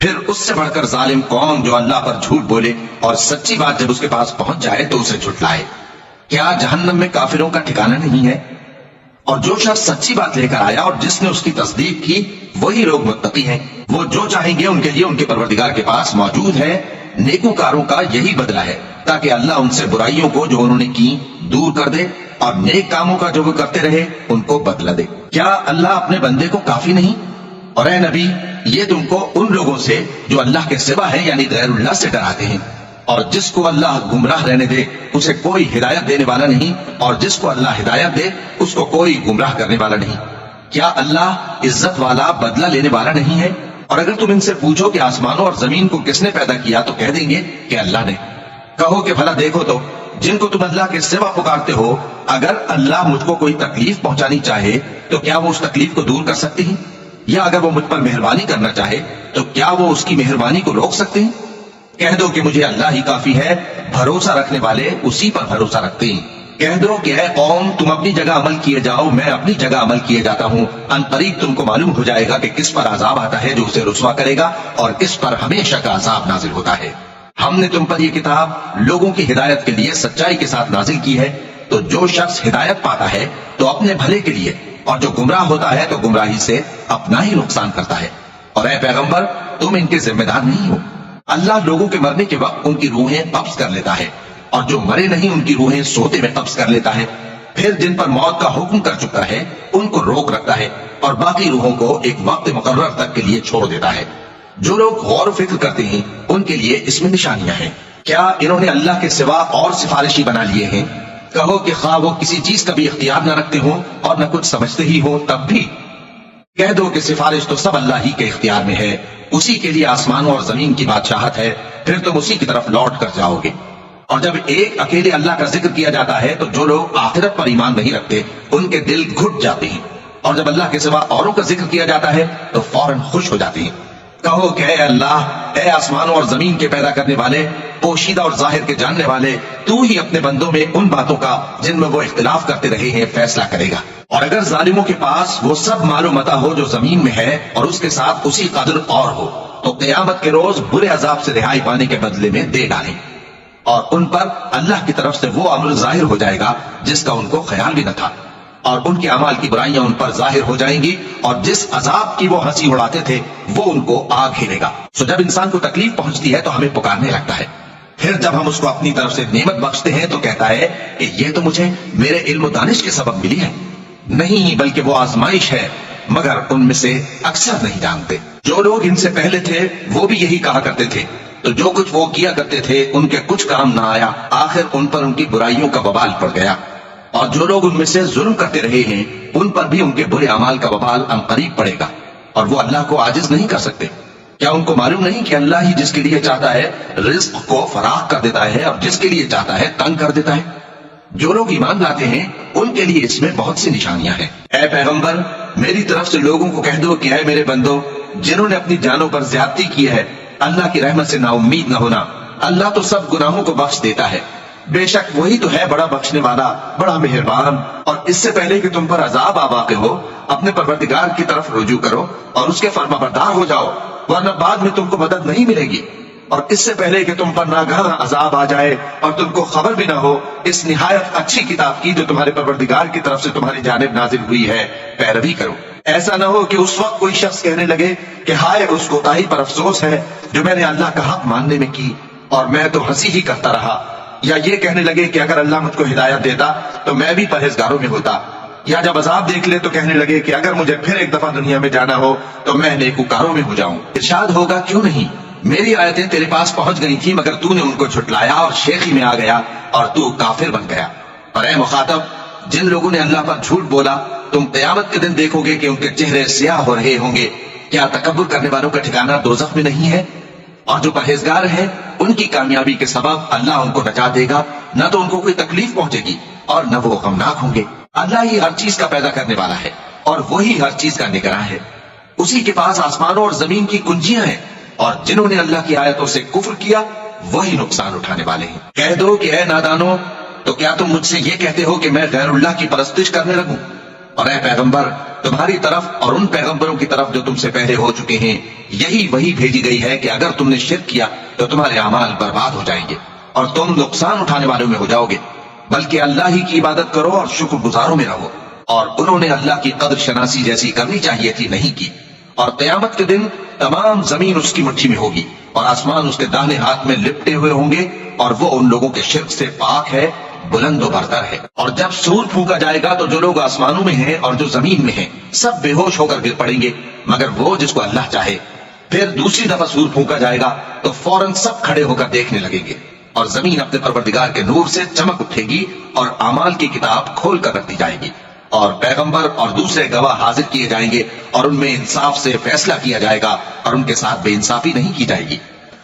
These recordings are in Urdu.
پھر اس سے بڑھ کر ظالم کون جو اللہ پر جھوٹ بولے اور سچی بات جب اس کے پاس پہنچ جائے تو اسے جھٹلائے۔ کیا جہنم میں کافروں کا ٹھکانہ نہیں ہے؟ اور جو شخص سچی بات لے کر آیا اور جس نے اس کی تصدیق کی وہی لوگ متقی ہیں۔ وہ جو چاہیں گے ان کے لیے ان کے پروردگار کے پاس موجود ہے۔ نیکوکاروں کا یہی بدلہ ہے تاکہ اللہ ان سے برائیوں کو جو انہوں نے کی دور کر دے اور نیک کاموں کا جو وہ کرتے رہے ان کو بدلہ دے۔ کیا اللہ اپنے بندے کو کافی نہیں؟ اور اے نبی یہ تم کو ان لوگوں سے جو اللہ کے سوا ہے یعنی غیر اللہ سے ڈراتے ہیں، اور جس کو اللہ گمراہ رہنے دے اسے کوئی ہدایت دینے والا نہیں، اور جس کو اللہ ہدایت دے اس کو کوئی گمراہ کرنے والا نہیں۔ کیا اللہ عزت والا بدلہ لینے والا نہیں ہے؟ اور اگر تم ان سے پوچھو کہ آسمانوں اور زمین کو کس نے پیدا کیا تو کہہ دیں گے کہ اللہ نے۔ کہو کہ بھلا دیکھو تو جن کو تم اللہ کے سوا پکارتے ہو، اگر اللہ مجھ کو کوئی تکلیف پہنچانی چاہے تو کیا وہ اس تکلیف کو دور کر سکتے ہیں؟ یا اگر وہ مجھ پر مہربانی کرنا چاہے تو کیا وہ اس کی مہربانی کو روک سکتے ہیں؟ کہہ دو کہ مجھے اللہ ہی کافی ہے، بھروسہ رکھنے والے اسی پر بھروسہ رکھتے ہیں۔ کہہ دو کہ اے قوم تم اپنی جگہ عمل کیے جاؤ، میں اپنی جگہ عمل کیے جاتا ہوں، ان قریب تم کو معلوم ہو جائے گا کہ کس پر عذاب آتا ہے جو اسے رسوا کرے گا اور کس پر ہمیشہ کا عذاب نازل ہوتا ہے۔ ہم نے تم پر یہ کتاب لوگوں کی ہدایت کے لیے سچائی کے ساتھ نازل کی ہے، تو جو شخص ہدایت پاتا ہے تو اپنے بھلے کے لیے، اور جو گمراہ ہوتا ہے تو گمراہی سے اپنا ہی نقصان کرتا ہے۔ اور اے پیغمبر تم ان کے ذمہ دار نہیں ہو۔ اللہ لوگوں کے مرنے کے وقت ان کی روحیں قبض کر لیتا ہے، اور جو مرے نہیں ان کی روحیں سوتے میں قبض کر لیتا ہے، پھر جن پر موت کا حکم کر چکا ہے ان کو روک رکھتا ہے اور باقی روحوں کو ایک وقت مقرر تک کے لیے چھوڑ دیتا ہے۔ جو لوگ غور و فکر کرتے ہیں ان کے لیے اس میں نشانیاں ہیں۔ کیا انہوں نے اللہ کے سوا اور سفارشی بنا لیے ہیں؟ کہو کہ خواہ وہ کسی چیز کا بھی اختیار نہ رکھتے ہوں اور نہ کچھ سمجھتے ہی ہوں تب بھی کہہ دو کہ سفارش تو سب اللہ ہی کے اختیار میں ہے، اسی کے لیے آسمانوں اور زمین کی بادشاہت ہے، پھر تم اسی کی طرف لوٹ کر جاؤ گے۔ اور جب ایک اکیلے اللہ کا ذکر کیا جاتا ہے تو جو لوگ آخرت پر ایمان نہیں رکھتے ان کے دل گھٹ جاتے ہیں، اور جب اللہ کے سوا اوروں کا ذکر کیا جاتا ہے تو فوراً خوش ہو جاتے ہیں۔ کہو کہ اے اللہ، اے آسمانوں اور زمین کے پیدا کرنے والے، پوشیدہ اور ظاہر کے جاننے والے، تو ہی اپنے بندوں میں ان باتوں کا جن میں وہ اختلاف کرتے رہے ہیں فیصلہ کرے گا۔ اور اگر ظالموں کے پاس وہ سب مال و متاع ہو جو زمین میں ہے اور اس کے ساتھ اسی قدر اور ہو تو قیامت کے روز برے عذاب سے رہائی پانے کے بدلے میں دے ڈالیں، اور ان پر اللہ کی طرف سے وہ امر ظاہر ہو جائے گا جس کا ان کو خیال بھی نہ تھا، اور ان کے اعمال کی برائیاں ان پر ظاہر ہو جائیں گی، اور جس عذاب کی وہ ہنسی اڑاتے تھے وہ ان کو آ گھیرے گا۔ سو جب انسان کو تکلیف پہنچتی ہے تو ہمیں پکارنے لگتا ہے، پھر جب ہم اس کو اپنی طرف سے نعمت بخشتے ہیں تو کہتا ہے کہ یہ تو مجھے میرے علم و دانش کے سبب ملی ہے۔ نہیں، بلکہ وہ آزمائش ہے، مگر ان میں سے اکثر نہیں جانتے۔ جو لوگ ان سے پہلے تھے وہ بھی یہی کہا کرتے تھے، تو جو کچھ وہ کیا کرتے تھے ان کے کچھ کام نہ آیا، آخر ان پر ان کی برائیوں کا وبال پڑ گیا۔ اور جو لوگ ان میں سے ظلم کرتے رہے ہیں ان پر بھی ان کے برے اعمال کا وبال عنقریب پڑے گا، اور وہ اللہ کو عاجز نہیں کر سکتے۔ کیا ان کو معلوم نہیں کہ اللہ ہی جس کے لیے چاہتا ہے رزق کو فراخ کر دیتا ہے اور جس کے لیے چاہتا ہے تنگ کر دیتا ہے؟ جو لوگ ایمان لاتے ہیں ان کے لیے اس میں بہت سی نشانیاں ہیں۔ اے پیغمبر میری طرف سے لوگوں کو کہہ دو کہ اے میرے بندو، جنہوں نے اپنی جانوں پر زیادتی کی ہے اللہ کی رحمت سے نا امید نہ ہونا۔ اللہ تو سب گناہوں کو بخش دیتا ہے، بے شک وہی تو ہے بڑا بخشنے والا، بڑا مہربان۔ اور اس سے پہلے کہ تم پر عذاب آ واقع ہو اپنے پروردگار کی طرف رجوع کرو اور اس کے فرما بردار ہو جاؤ، ورنہ بعد میں تم کو مدد نہیں ملے گی۔ اور اس سے پہلے کہ تم پر ناگہاں عذاب آ جائے اور تم کو خبر بھی نہ ہو اس نہایت اچھی کتاب کی جو تمہارے پروردگار کی طرف سے تمہاری جانب نازل ہوئی ہے پیروی کرو۔ ایسا نہ ہو کہ اس وقت کوئی شخص کہنے لگے کہ ہائے اس کوتاہی پر افسوس ہے جو میں نے اللہ کا حق ماننے میں کی اور میں تو ہنسی ہی کرتا رہا، یا یہ کہنے لگے کہ اگر اللہ مجھ کو ہدایت دیتا تو میں بھی پرہیزگاروں میں ہوتا، یا جب عذاب دیکھ لے تو کہنے لگے کہ اگر مجھے پھر ایک دفعہ دنیا میں جانا ہو تو میں نیکوکاروں میں ہو جاؤں۔ ارشاد ہوگا کیوں نہیں، میری آیتیں تیرے پاس پہنچ گئی تھی مگر تو نے ان کو جھٹلایا اور شیخی میں آ گیا اور تو کافر بن گیا۔ اور اے مخاطب، جن لوگوں نے اللہ پر جھوٹ بولا تم قیامت کے دن دیکھو گے کہ ان کے چہرے سیاہ ہو رہے ہوں گے۔ کیا تکبر کرنے والوں کا ٹھکانہ دوزخ میں نہیں ہے؟ اور جو پرہیزگار ہیں ان کی کامیابی کے سبب اللہ ان کو نجات دے گا، نہ تو ان کو کوئی تکلیف پہنچے گی اور نہ وہ غمناک ہوں گے۔ اللہ ہی ہر چیز کا پیدا کرنے والا ہے اور وہی ہر چیز کا نگراں ہے، اسی کے پاس آسمانوں اور زمین کی کنجیاں ہیں، اور جنہوں نے اللہ کی آیتوں سے کفر کیا وہی نقصان اٹھانے والے ہیں۔ کہہ دو کہ اے نادانو، تو کیا تم مجھ سے یہ کہتے ہو کہ میں غیر اللہ کی پرستش کرنے لگوں؟ اور اے پیغمبر تمہاری طرف اور ان پیغمبروں کی طرف جو تم سے پہلے ہو چکے ہیں یہی وہی بھیجی گئی ہے کہ اگر تم نے شرک کیا تو تمہارے اعمال برباد ہو جائیں گے اور تم نقصان اٹھانے والوں میں ہو جاؤ گے، بلکہ اللہ ہی کی عبادت کرو اور شکر گزاروں میں رہو۔ اور انہوں نے اللہ کی قدر شناسی جیسی کرنی چاہیے تھی، نہیں کی۔ اور قیامت کے دن تمام زمین اس کی مٹھی میں ہوگی اور آسمان اس کے داہنے ہاتھ میں لپٹے ہوئے ہوں گے، اور وہ ان لوگوں کے شرک سے پاک ہے، بلند و برتر ہے۔ اور جب سور پھونکا جائے گا تو جو لوگ آسمانوں میں ہیں اور جو زمین میں ہیں سب بے ہوش ہو کر گر پڑیں گے مگر وہ جس کو اللہ چاہے۔ پھر دوسری دفعہ سور پھونکا جائے گا تو فوراً سب کھڑے ہو کر دیکھنے لگیں گے، اور زمین اپنے پروردگار کے نور سے چمک اٹھے گی اور اعمال کی کتاب کھول کر رکھ دی جائے گی، اور پیغمبر اور دوسرے گواہ حاضر کیے جائیں گے، اور ان میں انصاف سے فیصلہ کیا جائے گا اور ان کے ساتھ بے انصافی نہیں کی جائے گی۔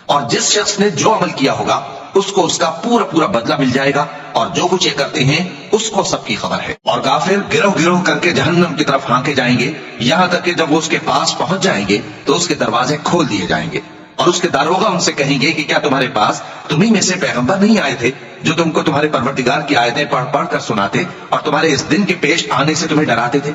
اور جس شخص نے جو عمل کیا ہوگا اس کو اس کا پورا پورا بدلہ مل جائے گا، اور جو کچھ یہ کرتے ہیں اس کو سب کی خبر ہے۔ اور کافر گروہ گروہ کر کے جہنم کی طرف ہانکے جائیں گے، یہاں تک کہ جب وہ اس کے پاس پہنچ جائیں گے تو اس کے دروازے کھول دیے جائیں گے، اور اس کے داروغہ ان سے کہیں گے کہ کیا تمہارے پاس تمہیں میں سے پیغمبر نہیں آئے تھے جو تم کو تمہارے پروردگار کی آیتیں پڑھ پڑھ کر سناتے اور تمہارے اس دن کے پیش آنے سے تمہیں ڈراتے تھے؟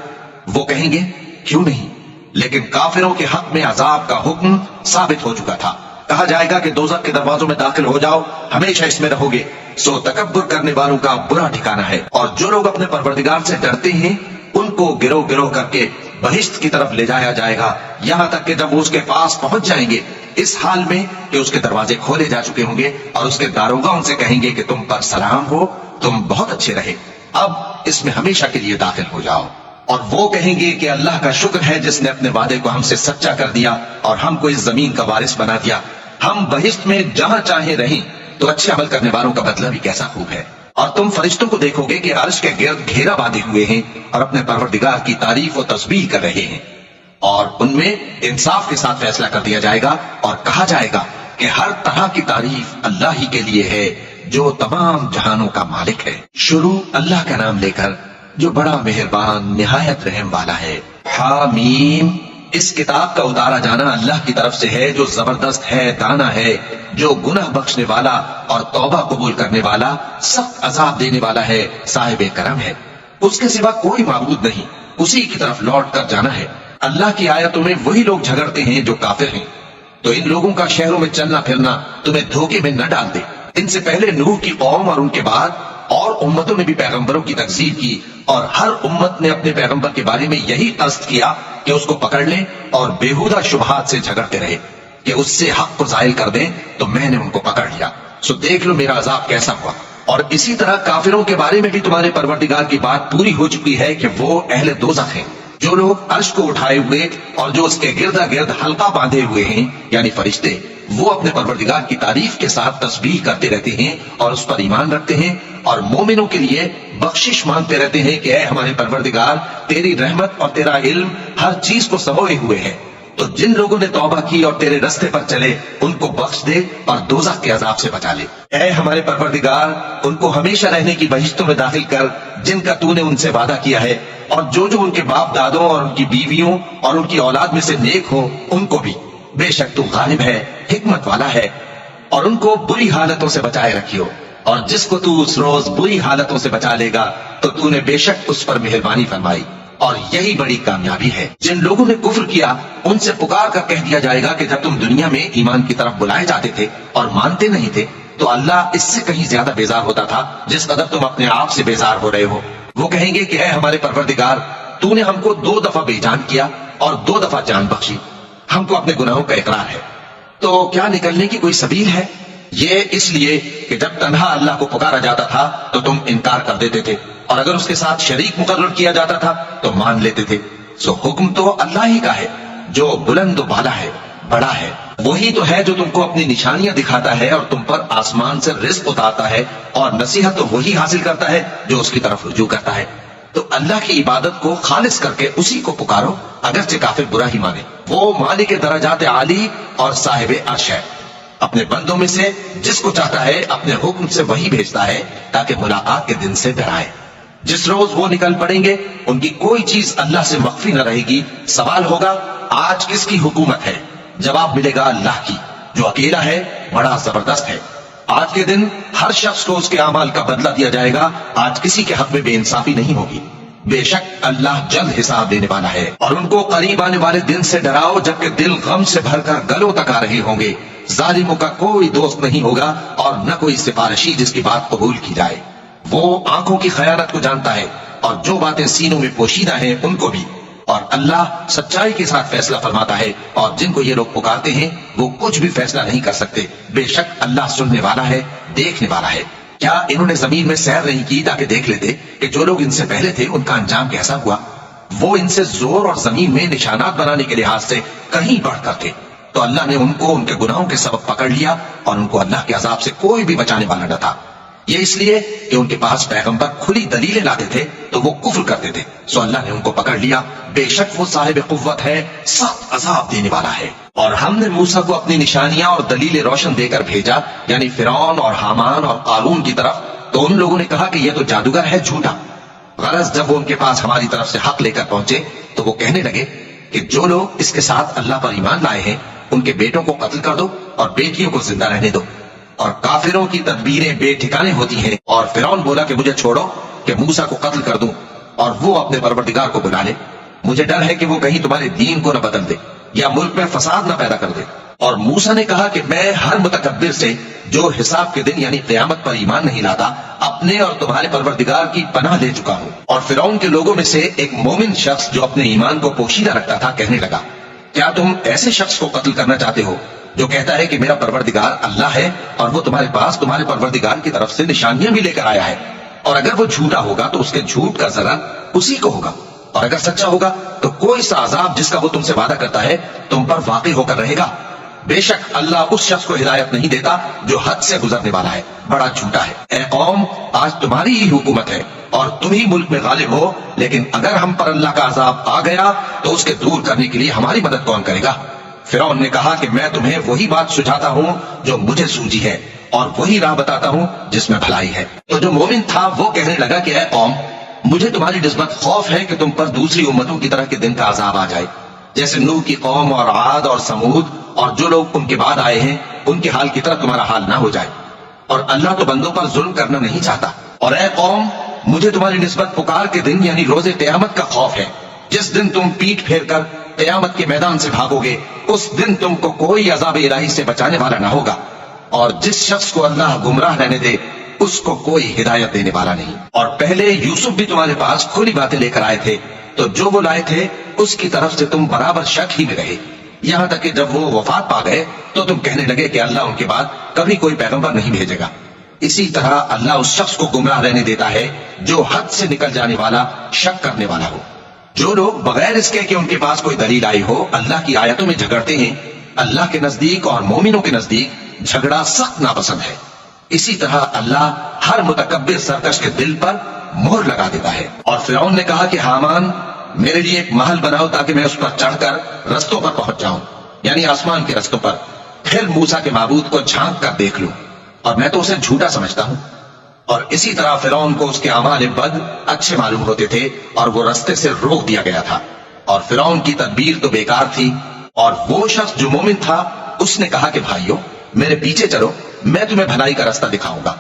وہ کہیں گے کیوں نہیں، لیکن کافروں کے حق میں عذاب کا حکم ثابت ہو چکا تھا۔ کہا جائے گا کہ دوزخ کے دروازوں میں داخل ہو جاؤ، ہمیشہ اس میں رہو گے، سو تکبر کرنے والوں کا برا ٹھکانہ ہے۔ اور جو لوگ اپنے پروردگار سے ڈرتے ہیں ان کو گروہ گروہ کر کے بہشت کی طرف لے جایا جائے گا، یہاں تک کہ جب وہ اس کے پاس پہنچ جائیں گے اس حال میں کہ اس کے دروازے کھولے جا چکے ہوں گے، اور اس کے داروغہ ان سے کہیں گے کہ تم پر سلام ہو، تم بہت اچھے رہے، اب اس میں ہمیشہ کے لیے داخل ہو جاؤ۔ اور وہ کہیں گے کہ اللہ کا شکر ہے جس نے اپنے وعدے کو ہم سے سچا کر دیا اور ہم کو اس زمین کا وارث بنا دیا، ہم بہشت میں جہاں چاہیں رہیں، تو اچھے عمل کرنے والوں کا بدلہ بھی کیسا خوب ہے۔ اور تم فرشتوں کو دیکھو گے کہ عرش کے گرد گھیرا باندھے ہوئے ہیں اور اپنے پروردگار کی تعریف و تسبیح کر رہے ہیں، اور ان میں انصاف کے ساتھ فیصلہ کر دیا جائے گا، اور کہا جائے گا کہ ہر طرح کی تعریف اللہ ہی کے لیے ہے جو تمام جہانوں کا مالک ہے۔ شروع اللہ کا نام لے کر جو بڑا مہربان نہایت رحم والا ہے۔ حامیم، اس کتاب کا اتارا جانا اللہ کی طرف سے ہے جو زبردست ہے، دانا ہے، جو گناہ بخشنے والا اور توبہ قبول کرنے والا، سخت عذاب دینے والا ہے، صاحب کرم ہے۔ اس کے سوا کوئی معبود نہیں، اسی کی طرف لوٹ کر جانا ہے۔ اللہ کی آیتوں میں وہی لوگ جھگڑتے ہیں جو کافر ہیں، تو ان لوگوں کا شہروں میں چلنا پھرنا تمہیں دھوکے میں نہ ڈال دے۔ ان سے پہلے نوح کی قوم اور ان کے بعد اور امتوں نے بھی پیغمبروں کی تکذیب کی، اور ہر امت نے اپنے پیغمبر کے بارے میں یہی قصد کیا کہ اس کو پکڑ لیں اور بےہودہ شبہات سے جھگڑتے رہے کہ اس سے حق کو زائل کر دیں، تو میں نے ان کو پکڑ لیا، سو دیکھ لو میرا عذاب کیسا ہوا۔ اور اسی طرح کافروں کے بارے میں بھی تمہارے پروردگار کی بات پوری ہو چکی ہے کہ وہ اہل دوزخ ہیں، جو لوگ عرش کو اٹھائے ہوئے اور جو اس کے گردا گرد حلقہ باندھے ہوئے ہیں یعنی فرشتے، وہ اپنے پروردگار کی تعریف کے ساتھ تسبیح کرتے رہتے ہیں اور اس پر ایمان رکھتے ہیں، اور مومنوں کے لیے بخشش مانگتے رہتے ہیں کہ اے ہمارے پروردگار، تیری رحمت اور تیرا علم ہر چیز کو سموئے ہوئے ہے، تو جن لوگوں نے توبہ کی اور تیرے رستے پر چلے ان کو بخش دے اور دوزخ کے عذاب سے بچا لے۔ اے ہمارے پروردگار، ان کو ہمیشہ رہنے کی بہشتوں میں داخل کر جن کا تو نے ان سے وعدہ کیا ہے، اور جو جو ان کے باپ دادوں اور ان کی بیویوں اور ان کی اولاد میں سے نیک ہو ان کو بھی، بے شک تو غالب ہے، حکمت والا ہے۔ اور ان کو بری حالتوں سے بچائے رکھیو، اور جس کو تو اس روز بری حالتوں سے بچا لے گا تو تو نے بے شک اس پر مہربانی فرمائی، اور یہی بڑی کامیابی ہے۔ جن لوگوں نے کفر کیا ان سے پکار کر کہہ دیا جائے گا کہ جب تم دنیا میں ایمان کی طرف بلائے جاتے تھے اور مانتے نہیں تھے تو اللہ اس سے کہیں زیادہ بیزار ہوتا تھا جس قدر تم اپنے آپ سے بیزار ہو رہے ہو۔ وہ کہیں گے کہ اے ہمارے پروردگار، تو نے ہم کو 2 دفعہ بے جان کیا اور 2 دفعہ جان بخشی، ہم کو اپنے گناہوں کا اقرار ہے، تو کیا نکلنے کی کوئی سبیل ہے؟ یہ اس لیے کہ جب تنہا اللہ کو پکارا جاتا تھا تو تم انکار کر دیتے تھے، اور اگر اس کے ساتھ شریک مقرر کیا جاتا تھا تو مان لیتے تھے۔ سو حکم تو اللہ ہی کا ہے جو بلند و بالا ہے، بڑا ہے، وہی تو ہے جو تم کو اپنی نشانیاں دکھاتا ہے اور تم پر آسمان سے رزق اتارتا ہے، اور نصیحت تو وہی حاصل کرتا ہے جو اس کی طرف رجوع کرتا ہے۔ تو اللہ کی عبادت کو خالص کر کے اسی کو پکارو، اگرچہ کافر برا ہی مانے۔ وہ مالک درجات عالی اور صاحب عرش ہے، اپنے بندوں میں سے جس کو چاہتا ہے اپنے حکم سے وہی بھیجتا ہے تاکہ ملاقات کے دن سے ڈرائے۔ جس روز وہ نکل پڑیں گے ان کی کوئی چیز اللہ سے مخفی نہ رہے گی۔ سوال ہوگا آج کس کی حکومت ہے؟ جواب ملے گا اللہ کی، جو اکیلا ہے، بڑا زبردست ہے۔ آج کے دن ہر شخص کو اس کے اعمال کا بدلہ دیا جائے گا، آج کسی کے حق میں بے انصافی نہیں ہوگی۔ بے شک اللہ جلد حساب دینے والا ہے۔ اور ان کو قریب آنے والے دن سے ڈراؤ جبکہ دل غم سے بھر کر گلوں تک آ رہے ہوں گے۔ ظالموں کا کوئی دوست نہیں ہوگا اور نہ کوئی سفارشی جس کی بات قبول کی جائے۔ وہ آنکھوں کی خیانت کو جانتا ہے اور جو باتیں سینوں میں پوشیدہ ہیں ان کو بھی، اور اللہ سچائی کے ساتھ فیصلہ فرماتا ہے، اور جن کو یہ لوگ پکارتے ہیں وہ کچھ بھی فیصلہ نہیں کر سکتے۔ بے شک اللہ سننے والا ہے، دیکھنے والا ہے۔ کیا انہوں نے زمین میں سیر نہیں کی تاکہ دیکھ لیتے کہ جو لوگ ان سے پہلے تھے ان کا انجام کیسا ہوا؟ وہ ان سے زور اور زمین میں نشانات بنانے کے لحاظ سے کہیں بڑھ کر تھے، تو اللہ نے ان کو ان کے گناہوں کے سبب پکڑ لیا اور ان کو اللہ کے عذاب سے کوئی بھی بچانے والا نہ تھا۔ یہ اس لیے کہ ان کے پاس پیغمبر کھلی دلیلیں لاتے تھے تو وہ کفر کرتے تھے، سو اللہ نے ان کو پکڑ لیا۔ بے شک وہ صاحب قوت ہے، سخت عذاب دینے والا ہے۔ اور ہم نے موسیٰ کو اپنی نشانیاں اور دلیلیں روشن دے کر بھیجا، یعنی فرعون اور حامان اور قارون کی طرف، تو ان لوگوں نے کہا کہ یہ تو جادوگر ہے، جھوٹا۔ غرض جب وہ ان کے پاس ہماری طرف سے حق لے کر پہنچے تو وہ کہنے لگے کہ جو لوگ اس کے ساتھ اللہ پر ایمان لائے ہیں ان کے بیٹوں کو قتل کر دو اور بیٹیوں کو زندہ رہنے دو۔ اور کافروں کی تدبیریں بے ٹھکانے ہوتی ہیں۔ اور فرعون بولا کہ مجھے چھوڑو کہ موسیٰ کو قتل کر دوں اور وہ اپنے پروردگار کو بلا لے، مجھے ڈر ہے کہ وہ کہیں تمہارے دین کو نہ بدل دے یا ملک میں فساد نہ پیدا کر دے۔ اور موسیٰ نے کہا کہ میں ہر متکبر سے جو حساب کے دن یعنی قیامت پر ایمان نہیں لاتا اپنے اور تمہارے پروردگار کی پناہ لے چکا ہوں۔ اور فرعون کے لوگوں میں سے ایک مومن شخص جو اپنے ایمان کو پوشیدہ رکھتا تھا کہنے لگا، کیا تم ایسے شخص کو قتل کرنا چاہتے ہو جو کہتا ہے کہ میرا پروردگار اللہ ہے اور وہ تمہارے پاس تمہارے پروردگار کی طرف سے نشانیاں بھی لے کر آیا ہے؟ اور اگر وہ جھوٹا ہوگا تو اس کے جھوٹ کا ضرر اسی کو ہوگا، اور اگر سچا ہوگا تو کوئی سا عذاب جس کا وہ تم سے وعدہ کرتا ہے تم پر واقع ہو کر رہے گا۔ بے شک اللہ اس شخص کو ہدایت نہیں دیتا جو حد سے گزرنے والا ہے، بڑا جھوٹا ہے۔ اے قوم، آج تمہاری ہی حکومت ہے اور تم ہی ملک میں غالب ہو، لیکن اگر ہم پر اللہ کا عذاب آ گیا تو اس کے دور کرنے کے لیے ہماری مدد کون کرے گا؟ فرعون نے کہا کہ میں تمہیں وہی بات سجھاتا ہوں جو مجھے سوجی ہے اور وہی راہ بتاتا ہوں جس میں بھلائی ہے۔ تو جو مومن تھا وہ کہنے لگا کہ اے قوم، مجھے تمہاری نسبت خوف ہے کہ تم پر دوسری امتوں کی طرح کے دن کا عذاب آ جائے، جیسے نوح کی قوم اور عاد اور سمود اور جو لوگ ان کے بعد آئے ہیں ان کے حال کی طرح تمہارا حال نہ ہو جائے۔ اور اللہ تو بندوں پر ظلم کرنا نہیں چاہتا۔ اور اے قوم، مجھے تمہاری نسبت پکار کے دن یعنی روز قیامت کا خوف ہے، جس دن تم پیٹ پھیر کر قیامت کے میدان سے بھاگو گے، اس دن تم کو کوئی عذاب الہی سے بچانے والا نہ ہوگا، اور جس شخص کو اللہ گمراہ رہنے دے اس کو کوئی ہدایت دینے والا نہیں۔ اور پہلے یوسف بھی تمہارے پاس کھلی باتیں لے کر آئے تھے، تو جو وہ لائے تھے اس کی طرف سے تم برابر شک ہی میں رہے، یہاں تک کہ جب وہ وفات پا گئے تو تم کہنے لگے کہ اللہ ان کے بعد کبھی کوئی پیغمبر نہیں بھیجے گا۔ اسی طرح اللہ اس شخص کو گمراہ رہنے دیتا ہے جو حد سے نکل جانے والا، شک کرنے والا ہو۔ جو لوگ بغیر اس کے کہ ان کے پاس کوئی دلیل آئی ہو اللہ کی آیتوں میں جھگڑتے ہیں، اللہ کے نزدیک اور مومنوں کے نزدیک جھگڑا سخت ناپسند ہے۔ اسی طرح اللہ ہر متکبر سرکش کے دل پر مہر لگا دیتا ہے۔ اور فرعون نے کہا کہ حامان، میرے لیے ایک محل بناؤ تاکہ میں اس پر چڑھ کر رستوں پر پہنچ جاؤں، یعنی آسمان کے رستوں پر، پھر موسیٰ کے معبود کو جھانک کر دیکھ لوں، اور میں تو اسے جھوٹا سمجھتا ہوں۔ اور اسی طرح فرعون کو اس کے اعمال بد اچھے معلوم ہوتے تھے اور وہ رستے سے روک دیا گیا تھا، اور فرعون کی تدبیر تو بیکار تھی۔ اور وہ شخص جو مومن تھا اس نے کہا کہ بھائیو، میرے پیچھے چلو، میں تمہیں بھلائی کا رستہ دکھاؤں گا۔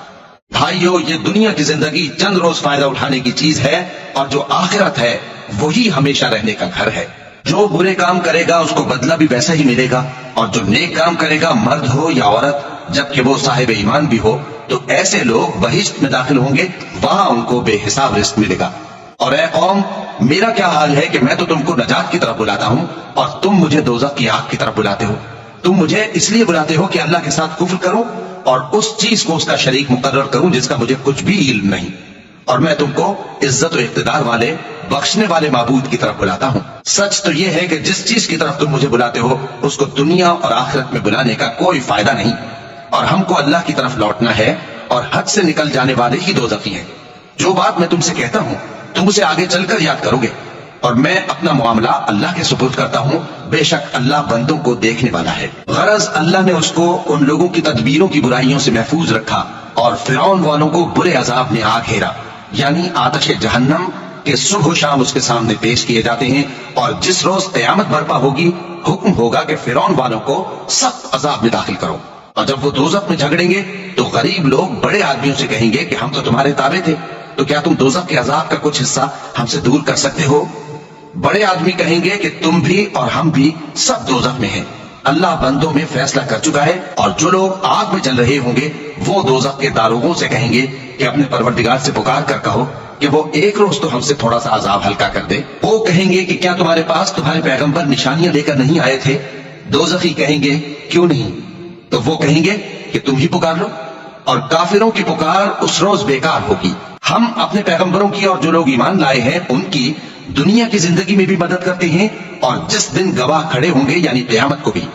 بھائیو، یہ دنیا کی زندگی چند روز فائدہ اٹھانے کی چیز ہے، اور جو آخرت ہے وہی ہمیشہ رہنے کا گھر ہے۔ جو برے کام کرے گا اس کو بدلہ بھی ویسا ہی ملے گا، اور جو نیک کام کرے گا، مرد ہو یا عورت، جبکہ وہ صاحب ایمان بھی ہو، تو ایسے لوگ بہشت میں داخل ہوں گے، وہاں ان کو بے حساب رزق ملے گا۔ اور اے قوم، میرا کیا حال ہے کہ میں تو تم کو نجات کی طرف بلاتا ہوں اور تم مجھے دوزخ کی آگ کی طرف بلاتے ہو۔ تم مجھے اس لیے بلاتے ہو کہ اللہ کے ساتھ کفر کروں اور اس چیز کو اس کا شریک مقرر کروں جس کا مجھے کچھ بھی علم نہیں، اور میں تم کو عزت و اقتدار والے بخشنے والے معبود کی طرف بلاتا ہوں۔ سچ تو یہ ہے کہ جس چیز کی طرف تم مجھے بلاتے ہو اس کو دنیا اور آخرت میں بلانے کا کوئی فائدہ نہیں، اور ہم کو اللہ کی طرف لوٹنا ہے، اور حد سے نکل جانے والے ہی دوزخی ہیں۔ جو بات میں تم سے کہتا ہوں تم اسے آگے چل کر یاد کرو گے، اور میں اپنا معاملہ اللہ کے سپرد کرتا ہوں، بے شک اللہ بندوں کو دیکھنے والا ہے۔ غرض اللہ نے اس کو ان لوگوں کی تدبیروں کی برائیوں سے محفوظ رکھا، اور فرعون والوں کو برے عذاب نے آ گھیرا، یعنی آتش جہنم کہ صبح و شام اس کے سامنے پیش کیے جاتے ہیں، اور جس روز قیامت برپا ہوگی حکم ہوگا کہ فرعون والوں کو سخت عذاب میں داخل کرو۔ اور جب وہ دوزخ میں جھگڑیں گے تو غریب لوگ بڑے آدمیوں سے کہیں گے کہ ہم تو تمہارے تابع تھے، تو کیا تم دوزخ کے عذاب کا کچھ حصہ ہم سے دور کر سکتے ہو؟ بڑے آدمی کہیں گے کہ تم بھی اور ہم بھی سب دوزخ میں ہیں۔ اللہ بندوں میں فیصلہ کر چکا ہے، اور جو لوگ آگ میں جل رہے ہوں گے وہ دوزخ کے داروغوں سے کہیں گے کہ اپنے پروردگار سے پکار کر کہو کہ وہ ایک روز تو ہم سے تھوڑا سا عذاب ہلکا کر دے۔ وہ کہیں گے کہ کیا تمہارے پاس تمہارے پیغمبر نشانیاں لے کر نہیں آئے تھے؟ دوزخی کہیں گے کیوں نہیں؟ تو وہ کہیں گے کہ تم ہی پکار لو، اور کافروں کی پکار اس روز بیکار ہوگی۔ ہم اپنے پیغمبروں کی اور جو لوگ ایمان لائے ہیں ان کی دنیا کی زندگی میں بھی مدد کرتے ہیں، اور جس دن گواہ کھڑے ہوں گے یعنی قیامت کو بھی،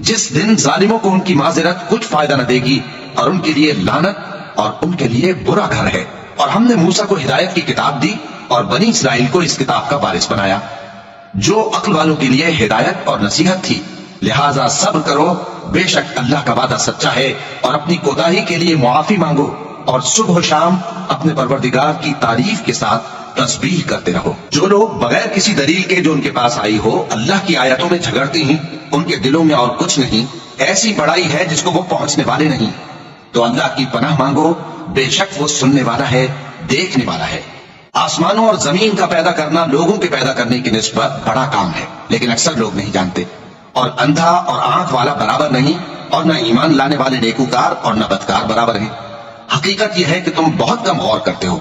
جس دن ظالموں کو ان کی معذرت کچھ فائدہ نہ دے گی، اور ان کے لیے لعنت اور ان کے لیے برا گھر ہے۔ اور ہم نے موسیٰ کو ہدایت کی کتاب دی اور بنی اسرائیل کو اس کتاب کا وارث بنایا، جو عقل والوں کے لیے ہدایت اور نصیحت تھی۔ لہذا صبر کرو، بے شک اللہ کا وعدہ سچا ہے، اور اپنی کوتاہی کے لیے معافی مانگو، اور صبح و شام اپنے پروردگار کی تعریف کے ساتھ تسبیح کرتے رہو۔ جو لوگ بغیر کسی دلیل کے جو ان کے پاس آئی ہو اللہ کی آیتوں میں جھگڑتے ہیں، ان کے دلوں میں اور کچھ نہیں، ایسی بڑائی ہے جس کو وہ پہنچنے والے نہیں۔ تو اللہ کی پناہ مانگو، بے شک وہ سننے والا ہے، دیکھنے والا ہے۔ آسمانوں اور زمین کا پیدا کرنا لوگوں کے پیدا کرنے کی نسبت بڑا کام ہے، لیکن اکثر لوگ نہیں جانتے۔ اور اندھا اور آنکھ والا برابر نہیں، اور نہ ایمان لانے والے نیکوکار اور نہ بدکار برابر ہیں۔ حقیقت یہ ہے کہ تم بہت کم غور کرتے ہو۔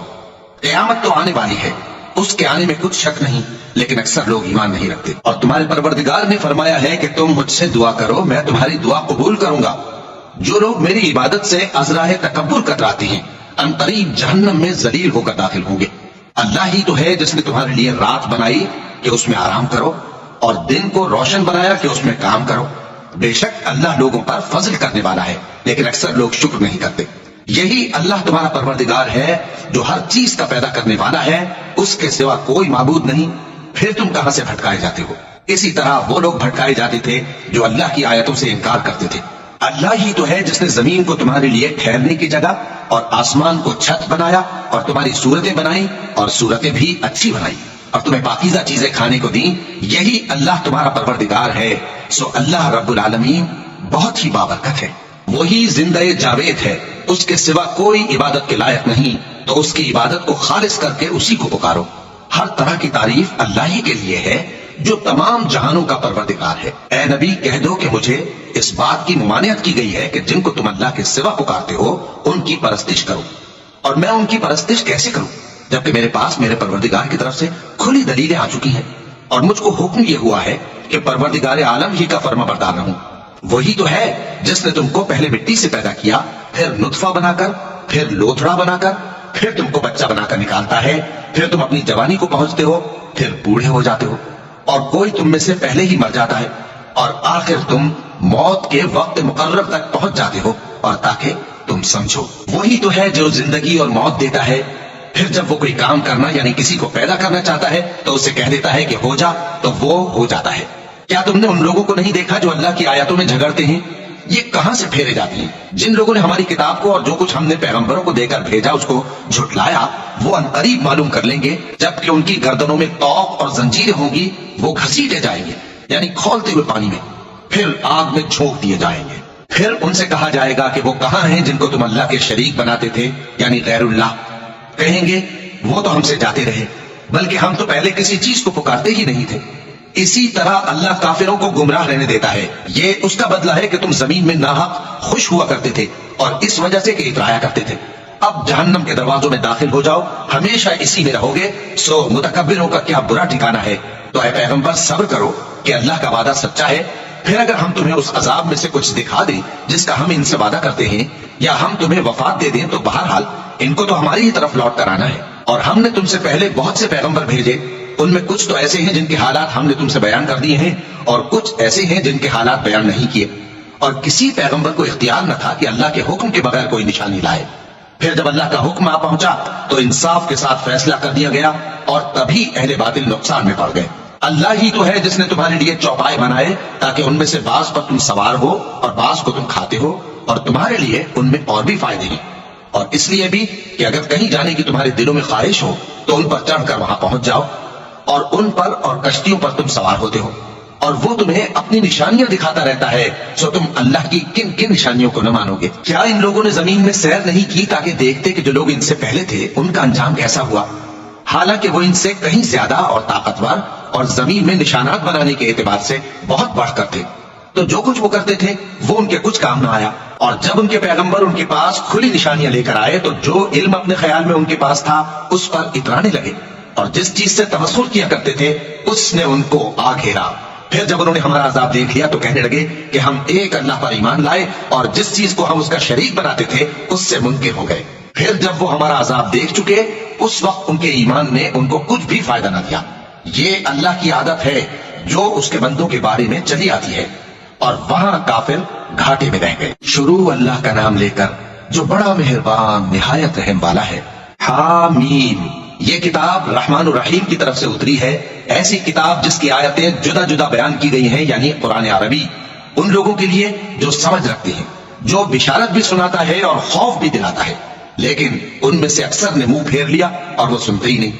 قیامت تو آنے والی ہے، اس کے آنے میں کچھ شک نہیں، لیکن اکثر لوگ ایمان نہیں رکھتے۔ اور تمہارے پروردگار نے فرمایا ہے کہ تم مجھ سے دعا کرو، میں تمہاری دعا قبول کروں گا۔ جو لوگ میری عبادت سے ازراہ تکبر کتراتے ہیں عنقریب جہنم میں ذلیل ہو کر داخل ہوں گے۔ اللہ ہی تو ہے جس نے تمہارے لیے رات بنائی کہ اس میں آرام کرو، اور دن کو روشن بنایا کہ اس میں کام کرو۔ بے شک اللہ لوگوں پر فضل کرنے والا ہے، لیکن اکثر لوگ شکر نہیں کرتے۔ یہی اللہ تمہارا پروردگار ہے جو ہر چیز کا پیدا کرنے والا ہے، اس کے سوا کوئی معبود نہیں، پھر تم کہاں سے بھٹکائے جاتے ہو؟ اسی طرح وہ لوگ بھٹکائے جاتے تھے جو اللہ کی آیتوں سے انکار کرتے تھے۔ اللہ ہی تو ہے جس نے زمین کو تمہارے لیے ٹھہرنے کی جگہ اور آسمان کو چھت بنایا، اور تمہاری صورتیں بنائی اور صورتیں بھی اچھی بنائی، اور تمہیں پاکیزہ چیزیں کھانے کو دیں۔ یہی اللہ تمہارا پروردگار ہے، سو اللہ رب العالمین بہت ہی بابرکت ہے۔ وہی زندہ جاوید ہے، اس کے سوا کوئی عبادت کے لائق نہیں، تو اس کی عبادت کو خالص کر کے اسی کو پکارو۔ ہر طرح کی تعریف اللہ ہی کے لیے ہے جو تمام جہانوں کا پروردگار ہے۔ اے نبی کہہ دو کہ مجھے اس بات کی ممانعت کی گئی ہے کہ جن کو تم اللہ کے سوا پکارتے ہو ان کی پرستش کرو، اور میں ان کی پرستش کیسے کروں جبکہ میرے پاس میرے پروردگار کی طرف سے کھلی دلیلیں آ چکی ہیں، اور مجھ کو حکم یہ ہوا ہے کہ پروردگار عالم ہی کا فرما بردار رہوں۔ وہی تو ہے جس نے تم کو پہلے مٹی سے پیدا کیا، پھر نطفہ بنا کر، پھر لوتھڑا بنا کر، پھر تم کو بچہ بنا کر نکالتا ہے، پھر تم اپنی جوانی کو پہنچتے ہو، پھر بوڑھے ہو جاتے ہو، اور کوئی تم میں سے پہلے ہی مر جاتا ہے، اور آخر تم موت کے وقت مقرر تک پہنچ جاتے ہو، اور تاکہ تم سمجھو۔ وہی تو ہے جو زندگی اور موت دیتا ہے، پھر جب وہ کوئی کام کرنا یعنی کسی کو پیدا کرنا چاہتا ہے تو اسے کہہ دیتا ہے کہ ہو جا، تو وہ ہو جاتا ہے۔ کیا تم نے ان لوگوں کو نہیں دیکھا جو اللہ کی آیاتوں میں جھگڑتے ہیں؟ یہ کہاں سے پھیرے جاتے ہیں؟ جن لوگوں نے ہماری کتاب کو اور جو کچھ ہم نے پیغمبروں کو دے کر بھیجا اس کو جھٹلایا، وہ عنقریب معلوم کر لیں گے جبکہ ان کی گردنوں میں طوق اور زنجیریں ہوں گی، وہ گھسیٹے جائیں گے یعنی کھولتے ہوئے پانی میں، پھر آگ میں جھونک دیے جائیں گے۔ پھر ان سے کہا جائے گا کہ وہ کہاں ہیں جن کو تم اللہ کے شریک بناتے تھے یعنی غیر اللہ؟ کہیں گے وہ تو ہم سے جاتے رہے، بلکہ ہم تو پہلے کسی چیز کو پکارتے ہی نہیں تھے۔ اسی طرح اللہ کافروں کو گمراہ رہنے دیتا ہے، یہ اس کا بدلہ ہے کہ تم زمین میں ناحق خوش ہوا کرتے تھے اور اس وجہ سے کہ اترایا کرتے تھے۔ اب جہنم کے دروازوں میں داخل ہو جاؤ، ہمیشہ اسی میں رہو گے، سو متکبروں کا کیا برا ٹھکانہ ہے۔ تو اے پیغمبر صبر کرو کہ اللہ کا وعدہ سچا ہے، پھر اگر ہم تمہیں اس عذاب میں سے کچھ دکھا دیں جس کا ہم ان سے وعدہ کرتے ہیں، یا ہم تمہیں وفات دے دیں، تو بہرحال ان کو تو ہماری ہی طرف لوٹ کر آنا ہے۔ اور ہم نے تم سے پہلے بہت سے پیغمبر بھیجے، ان میں کچھ تو ایسے ہیں جن کے حالات ہم نے تم سے بیان کر دیے ہیں، اور کچھ ایسے ہیں جن کے حالات بیان نہیں کیے، اور کسی پیغمبر کو اختیار نہ تھا کہ اللہ کے حکم کے بغیر کوئی نشانی لائے۔ پھر جب اللہ کا حکم آ پہنچا تو انصاف کے ساتھ فیصلہ کر دیا گیا، اور تبھی اہل باطل نقصان میں پڑ گئے۔ اللہ ہی تو ہے جس نے تمہارے لیے چوپائے بنائے تاکہ ان میں سے بعض پر تم سوار ہو اور بعض کو تم کھاتے ہو، اور تمہارے لیے ان میں اور بھی فائدے ہیں، اور اس لیے بھی کہ اگر کہیں جانے کی تمہارے دلوں میں خواہش ہو تو ان پر چڑھ کر وہاں پہنچ جاؤ، اور ان پر اور کشتیوں پر تم سوار ہوتے ہو، اور وہ تمہیں اپنی نشانیاں دکھاتا رہتا ہے، سو تم اللہ کی کن کن نشانیوں کو نہ مانو گے؟ کیا ان لوگوں نے زمین میں سیر نہیں کی تاکہ دیکھتے کہ جو لوگ ان سے پہلے تھے ان کا انجام کیسا ہوا؟ حالانکہ وہ ان سے کہیں زیادہ اور طاقتور اور زمین میں نشانات بنانے کے اعتبار سے بہت بڑھ کر تھے، تو جو کچھ وہ کرتے تھے وہ ان کے کچھ کام نہ آیا۔ اور جب ان کے پیغمبر ان کے پاس کھلی نشانیاں لے کر آئے تو جو علم اپنے خیال میں ان کے پاس تھا اس پر اترانے لگے، اور جس چیز سے تمسخر کیا کرتے تھے اس نے ان کو آ گھیرا۔ پھر جب انہوں نے ہمارا عذاب دیکھ لیا تو کہنے لگے کہ ہم ایک اللہ پر ایمان لائے اور جس چیز کو ہم اس کا شریک بناتے تھے اس سے منکر ہو گئے۔ پھر جب وہ ہمارا عذاب دیکھ چکے اس وقت ان کے ایمان نے ان کو کچھ بھی فائدہ نہ دیا۔ یہ اللہ کی عادت ہے جو اس کے بندوں کے بارے میں چلی آتی ہے، اور وہاں کافر گھاٹے میں رہ گئے۔ شروع اللہ کا نام لے کر جو بڑا مہربان نہایت رحم والا ہے۔ حامیم، یہ کتاب رحمان الرحیم کی طرف سے اتری ہے، ایسی کتاب جس کی آیتیں جدا جدا بیان کی گئی ہیں، یعنی قرآن عربی، ان لوگوں کے لیے جو سمجھ رکھتے ہیں، جو بشارت بھی سناتا ہے اور خوف بھی دلاتا ہے۔ لیکن ان میں سے اکثر نے منہ پھیر لیا اور وہ سنتے ہی نہیں،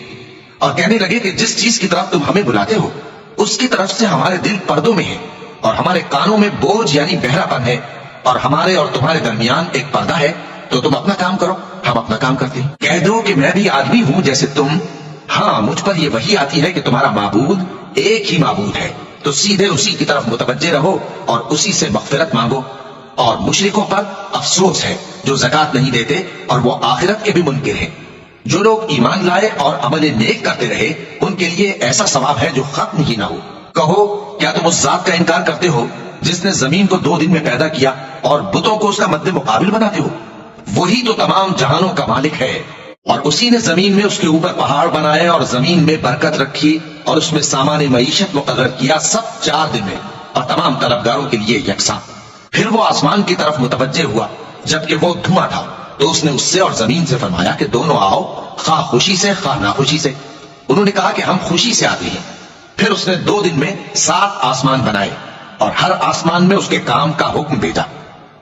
اور کہنے لگے کہ جس چیز کی طرف تم ہمیں بلاتے ہو اس کی طرف سے ہمارے دل پردوں میں ہیں، اور ہمارے کانوں میں بوجھ یعنی بہرا پن ہے، اور ہمارے اور تمہارے درمیان ایک پردہ ہے، تو تم اپنا کام کرو، ہم اپنا کام کرتے ہیں۔ کہہ دو کہ میں بھی آدمی ہوں جیسے تم، ہاں مجھ پر یہ وحی آتی ہے کہ تمہارا معبود ایک ہی معبود ہے، تو سیدھے اسی کی طرف متوجہ رہو اور اسی سے مغفرت مانگو۔ اور مشرکوں پر افسوس ہے جو زکوٰۃ نہیں دیتے اور وہ آخرت کے بھی منکر ہیں۔ جو لوگ ایمان لائے اور عمل نیک کرتے رہے ان کے لیے ایسا ثواب ہے جو ختم ہی نہ ہو۔ کہو کیا تم اس ذات کا انکار کرتے ہو جس نے زمین کو 2 دن میں پیدا کیا اور بتوں کو اس کا مد مقابل بناتے ہو؟ وہی تو تمام جہانوں کا مالک ہے، اور اسی نے زمین میں اس کے اوپر پہاڑ بنائے اور زمین میں برکت رکھی اور اس میں سامان معیشت مقرر کیا، سب 4 دن میں اور تمام طلبگاروں کے لیے یکساں۔ پھر وہ آسمان کی طرف متوجہ ہوا جبکہ وہ دھواں تھا، تو اس نے اس سے اور زمین سے فرمایا کہ دونوں آؤ، خواہ خوشی سے خواہ ناخوشی سے۔ انہوں نے کہا کہ ہم خوشی سے آتے ہیں۔ پھر اس نے 2 دن میں 7 آسمان بنائے اور ہر آسمان میں اس کے کام کا حکم بھیجا،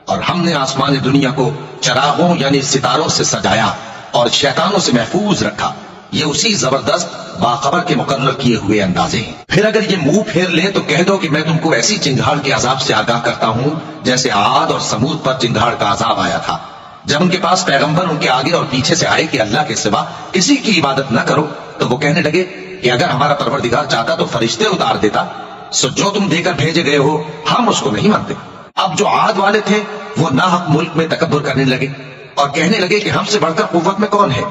اور ہم نے آسمان دنیا کو چراغوں یعنی ستاروں سے سجایا اور شیطانوں سے محفوظ رکھا۔ یہ اسی زبردست باخبر کے مقرر کیے ہوئے اندازے ہیں۔ پھر اگر یہ منہ پھیر لیں تو کہہ دو کہ میں تم کو ایسی چنگھاڑ کے عذاب سے آگاہ کرتا ہوں جیسے عاد اور سمود پر چنگھاڑ کا عذاب آیا تھا، جب ان کے پاس پیغمبر ان کے آگے اور پیچھے سے آئے کہ اللہ کے سوا کسی کی عبادت نہ کرو، تو وہ کہنے لگے کہ اگر ہمارا پروردگار چاہتا تو فرشتے اتار دیتا، سو جو تم دے کر بھیجے گئے ہو ہم اس کو نہیں مانتے۔ اب جو عاد والے تھے وہ ناحق ملک میں تکبر کرنے لگے اور کہنے لگے کہ ہم سے بڑھ کر قوت میں کون ہے؟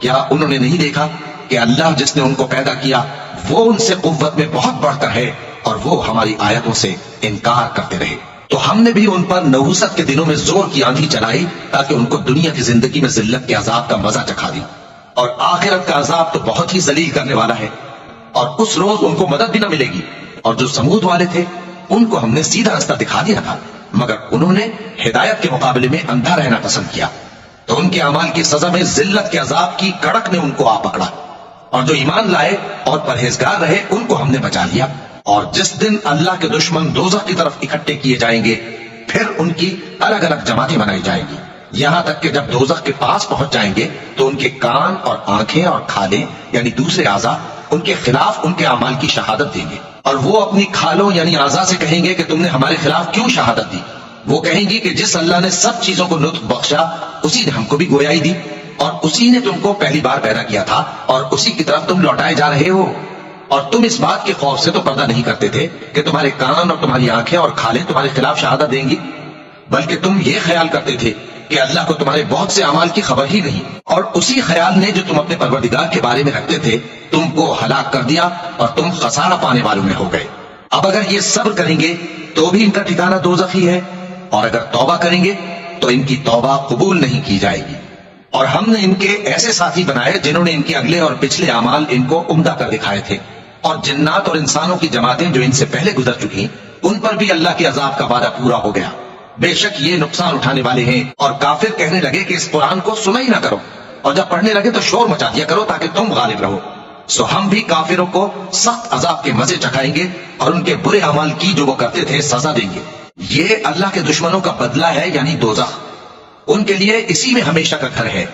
کیا انہوں نے نہیں دیکھا کہ اللہ جس نے ان کو پیدا کیا وہ ان سے قوت میں بہت بڑھ کر ہے، اور وہ ہماری آیتوں سے انکار کرتے رہے۔ تو ہم نے بھی ان پر نحوست کے دنوں میں زور کی آندھی چلائی تاکہ ان کو دنیا کی زندگی میں ذلت کے عذاب کا مزہ چکھا دی، اور آخرت کا عذاب تو بہت ہی ذلیل کرنے والا ہے، اور اس روز ان کو مدد بھی نہ ملے گی۔ اور جو سمود والے تھے ان کو ہم نے سیدھا راستہ دکھا دیا تھا، مگر انہوں نے ہدایت کے مقابلے میں اندھا رہنا پسند کیا، تو ان کے اعمال کی سزا میں ذلت کے عذاب کی کڑک نے ان کو آ پکڑا۔ اور جو ایمان لائے اور پرہیزگار رہے ان کو ہم نے بچا لیا۔ اور جس دن اللہ کے دشمن دوزخ کی طرف اکٹھے کیے جائیں گے پھر ان کی الگ الگ جماعتیں بنائی جائیں گی، یہاں تک کہ جب دوزخ کے پاس پہنچ جائیں گے تو ان کے کان اور آنکھیں اور کھالیں یعنی دوسرے اعضاء ان کے خلاف ان کے اعمال کی شہادت دیں گے، اور وہ اپنی کھالوں یعنی اعضاء سے کہیں گے کہ تم نے ہمارے خلاف کیوں شہادت دی؟ وہ کہیں گی کہ جس اللہ نے سب چیزوں کو لطف بخشا اسی نے ہم کو بھی گویائی دی، اور اسی نے تم کو پہلی بار پیدا کیا تھا اور اسی کی طرف تم لوٹائے جا رہے ہو۔ اور تم اس بات کے خوف سے تو پردہ نہیں کرتے تھے کہ تمہارے کان اور تمہاری آنکھیں اور کھالیں تمہارے خلاف شہادت دیں گی، بلکہ تم یہ خیال کرتے تھے کہ اللہ کو تمہارے بہت سے اعمال کی خبر ہی نہیں، اور اسی خیال نے جو تم اپنے پروردگار کے بارے میں رکھتے تھے تم کو ہلاک کر دیا اور تم خسارہ پانے والوں میں ہو گئے۔ اب اگر یہ صبر کریں گے تو بھی ان کا ٹھکانہ دوزخ ہی ہے، اور اگر توبہ کریں گے تو ان کی توبہ قبول نہیں کی جائے گی۔ اور ہم نے ان کے ایسے ساتھی بنائے جنہوں نے ان کے اگلے اور پچھلے اعمال ان کو عمدہ کر دکھائے تھے، اور جنات اور انسانوں کی جماعتیں جو ان سے پہلے گزر چکی ان پر بھی اللہ کے عذاب کا وعدہ پورا ہو گیا۔ بے شک یہ نقصان اٹھانے والے ہیں۔ اور کافر کہنے لگے کہ اس قرآن کو سنا ہی نہ کرو، اور جب پڑھنے لگے تو شور مچا دیا کرو تاکہ تم غالب رہو۔ سو ہم بھی کافروں کو سخت عذاب کے مزے چکھائیں گے اور ان کے برے اعمال کی جو وہ کرتے تھے سزا دیں گے۔ یہ اللہ کے دشمنوں کا بدلہ ہے یعنی دوزخ، ان کے لیے اسی میں ہمیشہ کا گھر ہے۔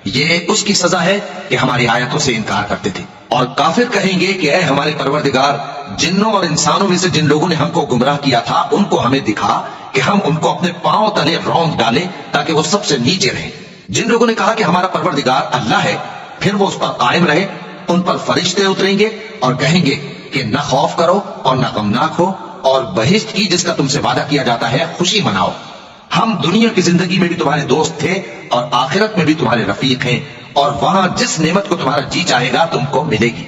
یہ اس کی سزا ہے کہ ہماری آیتوں سے انکار کرتے تھے۔ اور کافر کہیں گے کہ اے ہمارے پروردگار، جنوں اور انسانوں میں سے جن لوگوں نے ہم کو گمراہ کیا تھا ان کو ہمیں دکھا کہ ہم ان کو اپنے پاؤں تلے رونق ڈالیں تاکہ وہ سب سے نیچے رہیں۔ جن لوگوں نے کہا کہ ہمارا پروردگار اللہ ہے، پھر وہ اس پر قائم رہے، ان پر فرشتے اتریں گے اور کہیں گے کہ نہ خوف کرو اور نہ غمناک ہو، اور بہشت کی جس کا تم سے وعدہ کیا جاتا ہے خوشی مناؤ۔ ہم دنیا کی زندگی میں بھی تمہارے دوست تھے اور آخرت میں بھی تمہارے رفیق ہیں، اور وہاں جس نعمت کو تمہارا جی چاہے گا تم کو ملے گی،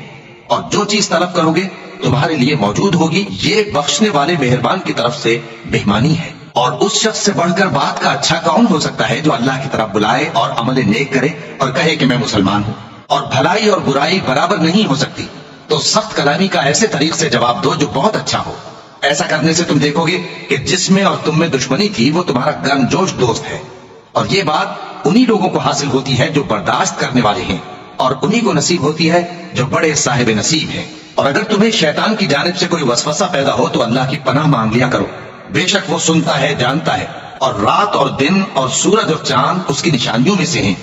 اور جو چیز طلب کرو گے تمہارے لیے موجود ہوگی۔ یہ بخشنے والے مہربان کی طرف سے مہمانی ہے۔ اور اس شخص سے بڑھ کر بات کا اچھا کون ہو سکتا ہے جو اللہ کی طرف بلائے اور عمل نیک کرے اور کہے کہ میں مسلمان ہوں۔ اور بھلائی اور برائی برابر نہیں ہو سکتی، تو سخت کلامی کا ایسے طریق سے جواب دو جو بہت اچھا ہو۔ ایسا کرنے سے تم دیکھو گے کہ جس میں اور تم میں دشمنی تھی وہ تمہارا گرمجوش دوست ہے۔ اور یہ بات انہی لوگوں کو حاصل ہوتی ہے جو برداشت کرنے والے ہیں، اور انہی کو نصیب ہوتی ہے جو بڑے صاحب نصیب ہیں۔ اور اگر تمہیں شیطان کی جانب سے کوئی وسوسہ پیدا ہو تو اللہ کی پناہ مانگ لیا کرو، بے شک وہ سنتا ہے، جانتا ہے۔ اور رات اور دن اور سورج اور چاند اس کی نشانیوں میں سے ہیں۔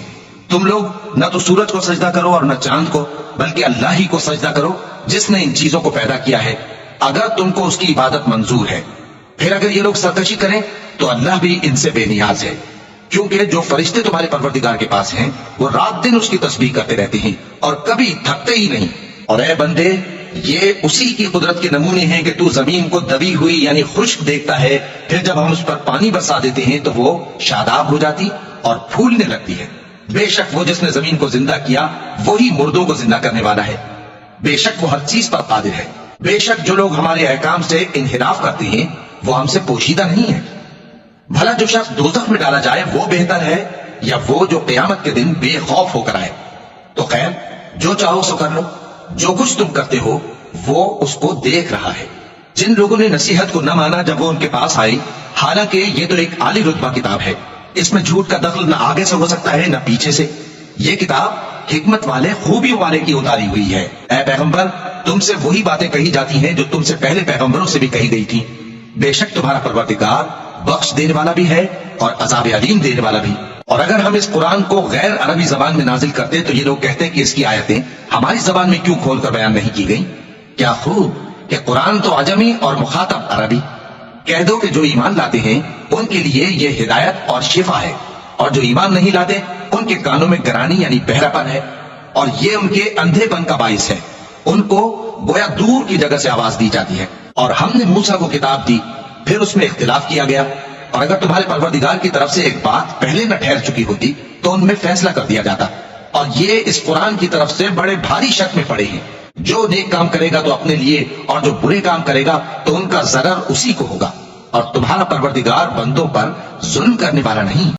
تم لوگ نہ تو سورج کو سجدہ کرو اور نہ چاند کو، بلکہ اللہ ہی کو سجدہ کرو جس نے ان چیزوں کو پیدا کیا ہے، اگر تم کو اس کی عبادت منظور ہے۔ پھر اگر یہ لوگ سرکشی کریں تو اللہ بھی ان سے بے نیاز ہے، کیونکہ جو فرشتے تمہارے پروردگار کے پاس ہیں وہ رات دن اس کی تسبیح کرتے رہتے ہیں اور کبھی تھکتے ہی نہیں۔ اور اے بندے، یہ اسی کی قدرت کے نمونے ہیں کہ تو زمین کو دبی ہوئی یعنی خشک دیکھتا ہے، پھر جب ہم اس پر پانی برسا دیتے ہیں تو وہ شاداب ہو جاتی اور پھولنے لگتی ہے۔ بے شک وہ جس نے زمین کو زندہ کیا وہی مردوں کو زندہ کرنے والا ہے، بے شک وہ ہر چیز پر قادر ہے۔ بے شک جو لوگ ہمارے احکام سے انحراف کرتے ہیں وہ ہم سے پوشیدہ نہیں ہے۔ بھلا جو شخص دوزخ میں ڈالا جائے وہ بہتر ہے یا وہ جو قیامت کے دن بے خوف ہو کر آئے؟ تو خیر، جو چاہو سو کر لو، جو کچھ تم کرتے ہو وہ اس کو دیکھ رہا ہے۔ جن لوگوں نے نصیحت کو نہ مانا جب وہ ان کے پاس آئی، حالانکہ یہ تو ایک عالی رتبہ کتاب ہے، اس میں جھوٹ کا دخل نہ آگے سے ہو سکتا ہے نہ پیچھے سے۔ یہ کتاب حکمت والے، خوبیوں والے کی اتاری ہوئی ہے۔ اے پیغمبر، تم سے وہی باتیں کہی جاتی ہیں جو تم سے پہلے پیغمبروں سے بھی کہی گئی تھی۔ بے شک تمہارا پروردگار بخش دینے والا بھی ہے اور عذاب علیم دینے والا بھی۔ اور اگر ہم اس قرآن کو غیر عربی زبان میں نازل کرتے تو یہ لوگ کہتے کہ اس کی آیتیں ہماری زبان میں کیوں کھول کر بیان نہیں کی گئی؟ کیا خوب کہ قرآن تو عجمی اور مخاطب عربی۔ کہہ دو کہ جو ایمان لاتے ہیں ان کے لیے یہ ہدایت اور شفا ہے، اور جو ایمان نہیں لاتے ان کے کانوں میں گرانی یعنی بہرا پن ہے، اور یہ ان کے اندھے پن کا باعث ہے۔ ان کو گویا دور کی جگہ سے آواز دی جاتی ہے۔ اور ہم نے موسیٰ کو کتاب دی، پھر اس میں اختلاف کیا گیا، اور اگر تمہارے پروردگار کی طرف سے ایک بات پہلے نہ ٹھہر چکی ہوتی تو ان میں فیصلہ کر دیا جاتا۔ اور یہ اس قرآن کی طرف سے بڑے بھاری شک میں پڑے ہیں۔ جو نیک کام کرے گا تو اپنے لیے، اور جو برے کام کرے گا تو ان کا ضرر اسی کو ہوگا، اور تمہارا پروردگار بندوں پر ظلم کرنے والا نہیں۔